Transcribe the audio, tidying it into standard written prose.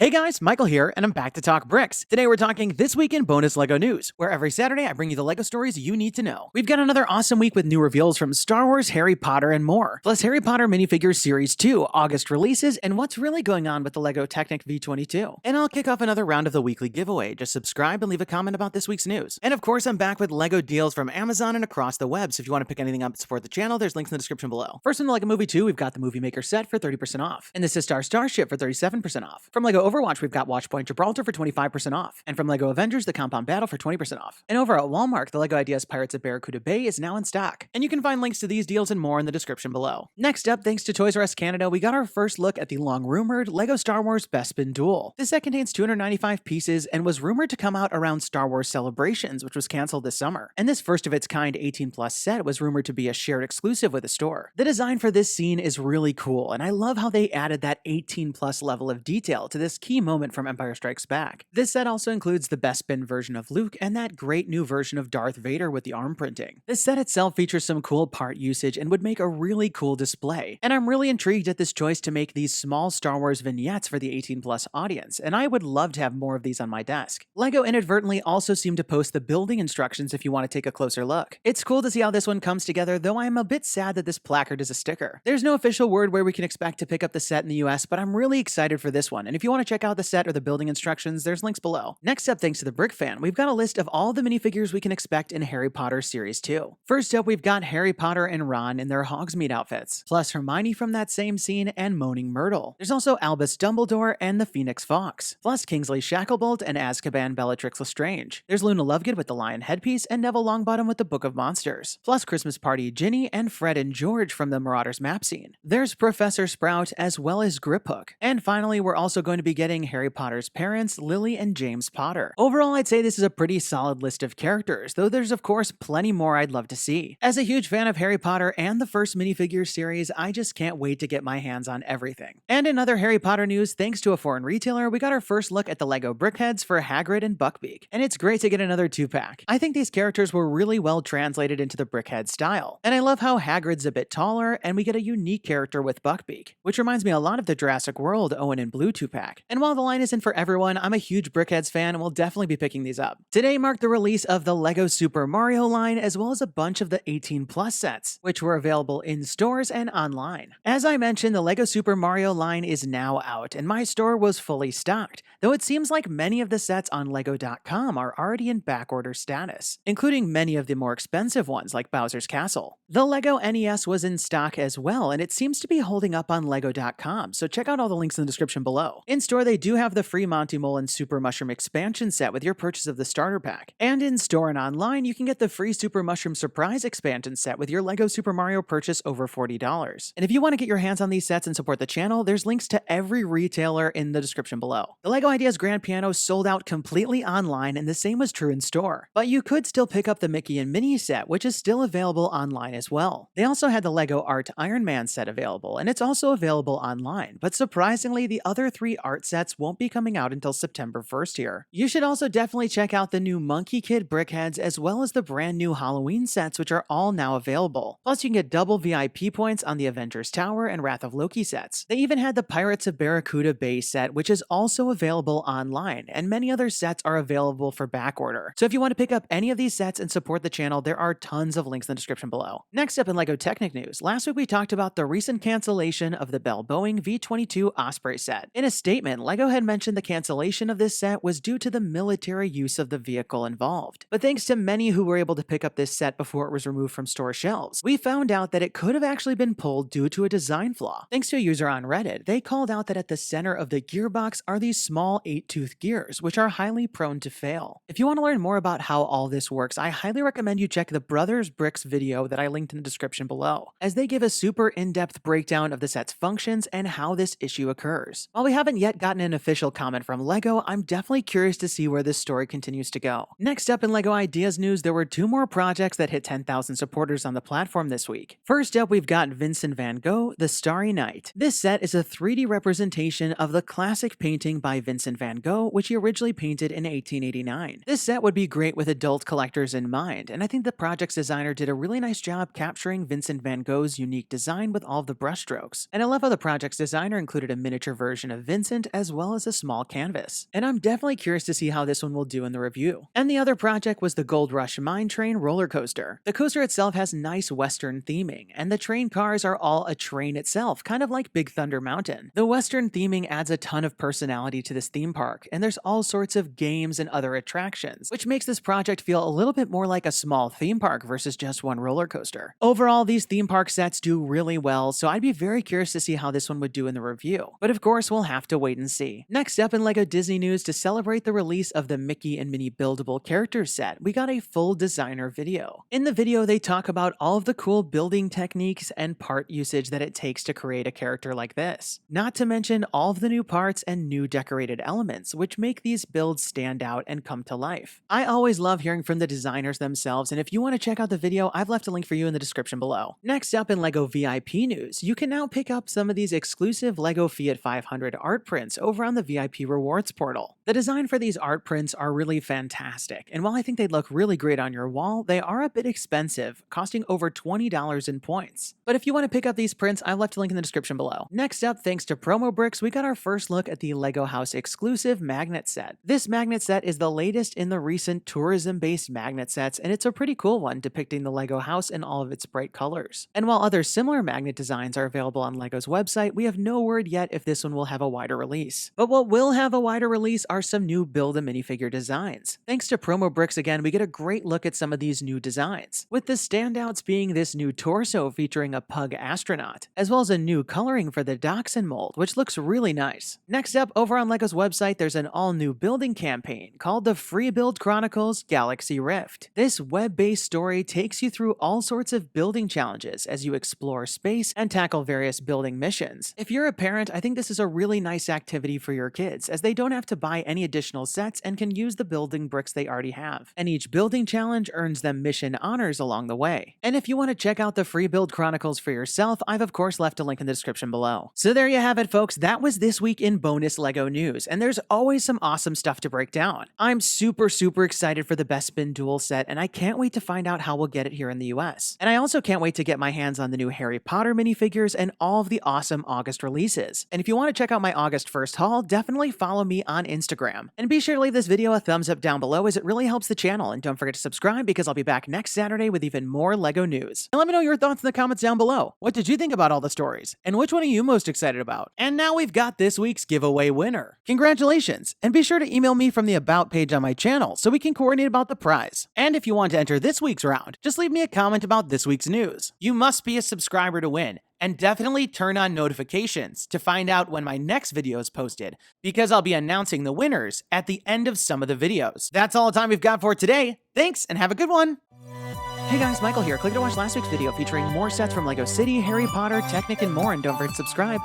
Hey guys, Michael here, and I'm back to talk bricks. Today we're talking This Week in Bonus LEGO News, where every Saturday I bring you the LEGO stories you need to know. We've got another awesome week with new reveals from Star Wars, Harry Potter, and more. Plus Harry Potter Minifigures Series 2, August releases, and what's really going on with the LEGO Technic V-22. And I'll kick off another round of the weekly giveaway. Just subscribe and leave a comment about this week's news. And of course, I'm back with LEGO deals from Amazon and across the web, so if you want to pick anything up to support the channel, there's links in the description below. First, in the LEGO Movie 2, we've got the Movie Maker set for 30% off. And the Sistar Starship for 37% off. From LEGO Overwatch, we've got Watchpoint Gibraltar for 25% off. And from LEGO Avengers, the Compound Battle for 20% off. And over at Walmart, the LEGO Ideas Pirates of Barracuda Bay is now in stock. And you can find links to these deals and more in the description below. Next up, thanks to Toys R Us Canada, we got our first look at the long-rumored LEGO Star Wars Bespin Duel. This set contains 295 pieces and was rumored to come out around Star Wars Celebrations, which was canceled this summer. And this first-of-its-kind 18+ set was rumored to be a shared exclusive with the store. The design for this scene is really cool, and I love how they added that 18+ level of detail to this key moment from Empire Strikes Back. This set also includes the Bespin version of Luke and that great new version of Darth Vader with the arm printing. This set itself features some cool part usage and would make a really cool display. And I'm really intrigued at this choice to make these small Star Wars vignettes for the 18+ audience, and I would love to have more of these on my desk. LEGO inadvertently also seemed to post the building instructions if you want to take a closer look. It's cool to see how this one comes together, though I'm a bit sad that this placard is a sticker. There's no official word where we can expect to pick up the set in the US, but I'm really excited for this one, and if you want to check out the set or the building instructions, there's links below. Next up, thanks to the Brick Fan, we've got a list of all the minifigures we can expect in Harry Potter Series 2. First up, we've got Harry Potter and Ron in their Hogsmeade outfits, plus Hermione from that same scene and Moaning Myrtle. There's also Albus Dumbledore and the Phoenix Fox, plus Kingsley Shacklebolt and Azkaban Bellatrix Lestrange. There's Luna Lovegood with the lion headpiece and Neville Longbottom with the Book of Monsters, plus Christmas Party Ginny and Fred and George from the Marauders map scene. There's Professor Sprout as well as Griphook. And finally, we're also going to be getting Harry Potter's parents, Lily and James Potter. Overall, I'd say this is a pretty solid list of characters, though there's of course plenty more I'd love to see. As a huge fan of Harry Potter and the first minifigure series, I just can't wait to get my hands on everything. And in other Harry Potter news, thanks to a foreign retailer, we got our first look at the LEGO BrickHeadz for Hagrid and Buckbeak. And it's great to get another 2-pack. I think these characters were really well translated into the BrickHeadz style. And I love how Hagrid's a bit taller and we get a unique character with Buckbeak, which reminds me a lot of the Jurassic World Owen and Blue 2-pack. And while the line isn't for everyone, I'm a huge BrickHeadz fan and will definitely be picking these up. Today marked the release of the LEGO Super Mario line as well as a bunch of the 18+ sets, which were available in stores and online. As I mentioned, the LEGO Super Mario line is now out and my store was fully stocked, though it seems like many of the sets on LEGO.com are already in backorder status, including many of the more expensive ones like Bowser's Castle. The LEGO NES was in stock as well, and it seems to be holding up on LEGO.com, so check out all the links in the description below. In store, they do have the free Monty Mole and Super Mushroom expansion set with your purchase of the starter pack. And in store and online, you can get the free Super Mushroom Surprise expansion set with your LEGO Super Mario purchase over $40. And if you want to get your hands on these sets and support the channel, there's links to every retailer in the description below. The LEGO Ideas Grand Piano sold out completely online, and the same was true in store. But you could still pick up the Mickey and Minnie set, which is still available online as well. They also had the LEGO Art Iron Man set available, and it's also available online. But surprisingly, the other 3 art sets won't be coming out until September 1st here. You should also definitely check out the new Monkey Kid BrickHeadz as well as the brand new Halloween sets, which are all now available. Plus, you can get double VIP points on the Avengers Tower and Wrath of Loki sets. They even had the Pirates of Barracuda Bay set, which is also available online, and many other sets are available for backorder. So if you want to pick up any of these sets and support the channel, there are tons of links in the description below. Next up in LEGO Technic news, last week we talked about the recent cancellation of the Bell Boeing V-22 Osprey set. In a statement, LEGO had mentioned the cancellation of this set was due to the military use of the vehicle involved. But thanks to many who were able to pick up this set before it was removed from store shelves, we found out that it could have actually been pulled due to a design flaw. Thanks to a user on Reddit, they called out that at the center of the gearbox are these small 8-tooth gears, which are highly prone to fail. If you want to learn more about how all this works, I highly recommend you check the Brothers Bricks video that I linked in the description below, as they give a super in-depth breakdown of the set's functions and how this issue occurs. While we haven't yet gotten an official comment from LEGO, I'm definitely curious to see where this story continues to go. Next up in LEGO Ideas news, there were 2 more projects that hit 10,000 supporters on the platform this week. First up, we've got Vincent van Gogh, The Starry Night. This set is a 3D representation of the classic painting by Vincent van Gogh, which he originally painted in 1889. This set would be great with adult collectors in mind, and I think the project's designer did a really nice job capturing Vincent van Gogh's unique design with all of the brushstrokes. And I love how the project's designer included a miniature version of Vincent as well as a small canvas. And I'm definitely curious to see how this one will do in the review. And the other project was the Gold Rush Mine Train roller coaster. The coaster itself has nice Western theming, and the train cars are all a train itself, kind of like Big Thunder Mountain. The Western theming adds a ton of personality to this theme park, and there's all sorts of games and other attractions, which makes this project feel a little bit more like a small theme park versus just one roller coaster. Overall, these theme park sets do really well, so I'd be very curious to see how this one would do in the review. But of course, we'll have to wait and see. Next up in LEGO Disney news, to celebrate the release of the Mickey and Minnie Buildable character set, we got a full designer video. In the video, they talk about all of the cool building techniques and part usage that it takes to create a character like this. Not to mention all of the new parts and new decorated elements, which make these builds stand out and come to life. I always love hearing from the designers themselves, and if you want to check out the video, I've left a link for you in the description below. Next up in LEGO VIP news, you can now pick up some of these exclusive LEGO Fiat 500 art prints over on the VIP rewards portal. The design for these art prints are really fantastic, and while I think they'd look really great on your wall, they are a bit expensive, costing over $20 in points. But if you want to pick up these prints, I've left a link in the description below. Next up, thanks to TalkBricks, we got our first look at the LEGO House exclusive magnet set. This magnet set is the latest in the recent tourism-based magnet sets, and it's a pretty cool one depicting the LEGO house in all of its bright colors. And while other similar magnet designs are available on LEGO's website, we have no word yet if this one will have a wider release. But what will have a wider release are some new Build-A-Minifigure designs. Thanks to TalkBricks again, we get a great look at some of these new designs, with the standouts being this new torso featuring a pug astronaut, as well as a new coloring for the dachshund mold, which looks really nice. Next up, over on LEGO's website, there's an all-new building campaign called the Free Build Chronicles Galaxy Rift. This web-based story takes you through all sorts of building challenges as you explore space and tackle various building missions. If you're a parent, I think this is a really nice activity for your kids, as they don't have to buy any additional sets and can use the building bricks they already have. And each building challenge earns them mission honors along the way. And if you want to check out the Free Build Chronicles for yourself, I've of course left a link in the description below. So there you have it, folks. That was this week in bonus LEGO news, and there's always some awesome stuff to break down. I'm super excited for the Bespin Duel set, and I can't wait to find out how we'll get it here in the US. And I also can't wait to get my hands on the new Harry Potter minifigures and all of the awesome August releases. And if you want to check out my August 1st haul, definitely follow me on Instagram. And be sure to leave this video a thumbs up down below, as it really helps the channel. And don't forget to subscribe, because I'll be back next Saturday with even more LEGO news. And let me know your thoughts in the comments down below. What did you think about all the stories? And which one are you most excited about? And now we've got this week's giveaway winner. Congratulations! And be sure to email me from the About page on my channel so we can coordinate about the prize. And if you want to enter this week's round, just leave me a comment about this week's news. You must be a subscriber to win. And definitely turn on notifications to find out when my next video is posted, because I'll be announcing the winners at the end of some of the videos. That's all the time we've got for today. Thanks, and have a good one! Hey guys, Michael here. Click to watch last week's video featuring more sets from LEGO City, Harry Potter, Technic, and more, and don't forget to subscribe.